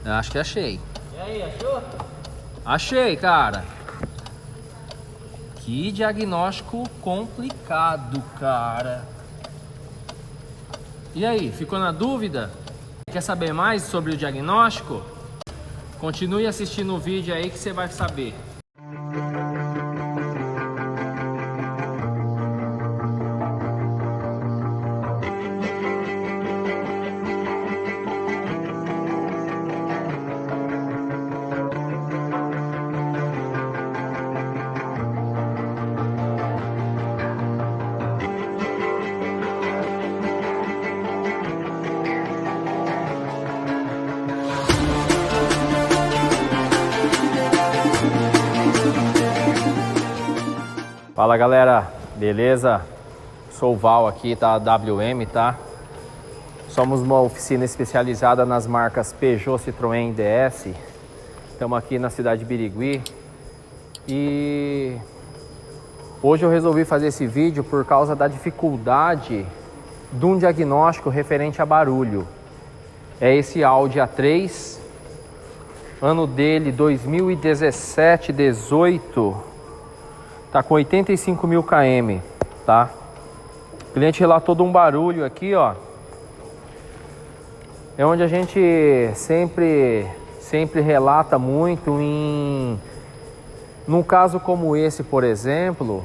Eu acho que achei. E aí, achou? Achei, cara. Que diagnóstico complicado, cara. E aí, ficou na dúvida? Quer saber mais sobre o diagnóstico? Continue assistindo o vídeo aí que você vai saber. Fala galera, beleza? Sou o Val aqui da WM, tá? Somos uma oficina especializada nas marcas Peugeot, Citroën e DS. Estamos aqui na cidade de Birigui. E hoje eu resolvi fazer esse vídeo por causa da dificuldade de um diagnóstico referente a barulho. É esse Audi A3, ano dele 2017-18. Tá com 85 mil km, tá? O cliente relatou de um barulho aqui, ó. É onde a gente sempre relata muito num caso como esse, por exemplo,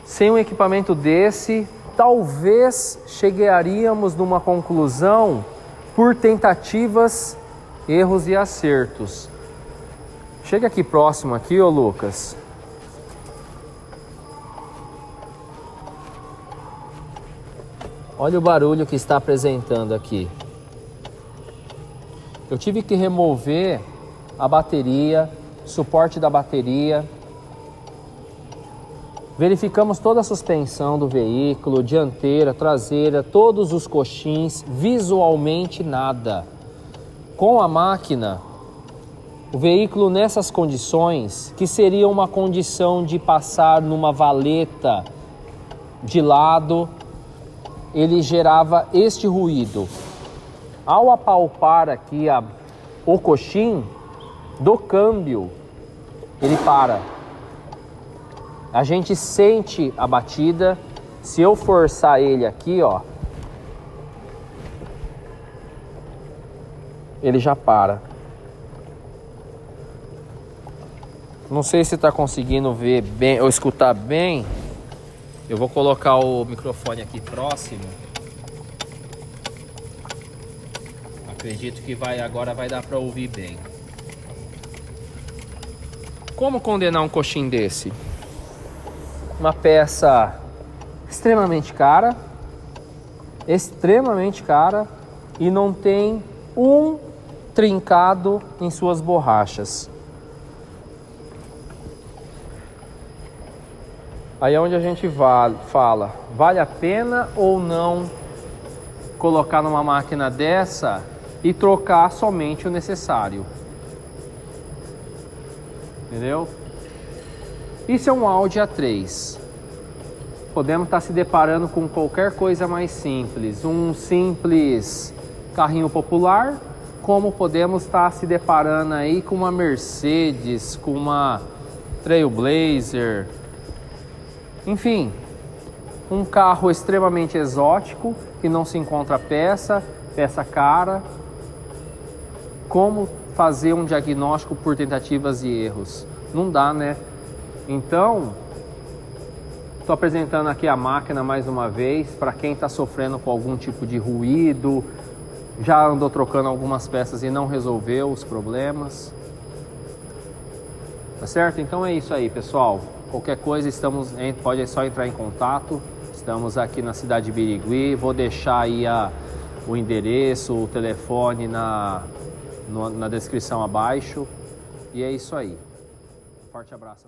sem um equipamento desse, talvez chegaríamos numa conclusão por tentativas, erros e acertos. Chega aqui próximo aqui, ô Lucas. Olha o barulho que está apresentando aqui. Eu tive que remover a bateria, suporte da bateria. Verificamos toda a suspensão do veículo, dianteira, traseira, todos os coxins, visualmente nada. Com a máquina, o veículo nessas condições, que seria uma condição de passar numa valeta de lado, ele gerava este ruído. Ao apalpar aqui o coxim do câmbio, ele para. A gente sente a batida. Se eu forçar ele aqui, ó, ele já para. Não sei se está conseguindo ver bem ou escutar bem. Eu vou colocar o microfone aqui próximo. Acredito que agora vai dar para ouvir bem. Como condenar um coxim desse? Uma peça extremamente cara e não tem um trincado em suas borrachas. Aí é onde a gente fala, vale a pena ou não colocar numa máquina dessa e trocar somente o necessário? Entendeu? Isso é um Audi A3. Podemos estar se deparando com qualquer coisa mais simples. Um simples carrinho popular, como podemos estar se deparando aí com uma Mercedes, com uma Trailblazer. Enfim, um carro extremamente exótico, que não se encontra peça cara. Como fazer um diagnóstico por tentativas e erros? Não dá, né? Então, estou apresentando aqui a máquina mais uma vez, para quem está sofrendo com algum tipo de ruído, já andou trocando algumas peças e não resolveu os problemas. Tá certo? Então é isso aí, pessoal. Qualquer coisa, pode só entrar em contato. Estamos aqui na cidade de Birigui. Vou deixar aí o endereço, o telefone na descrição abaixo. E é isso aí. Forte abraço.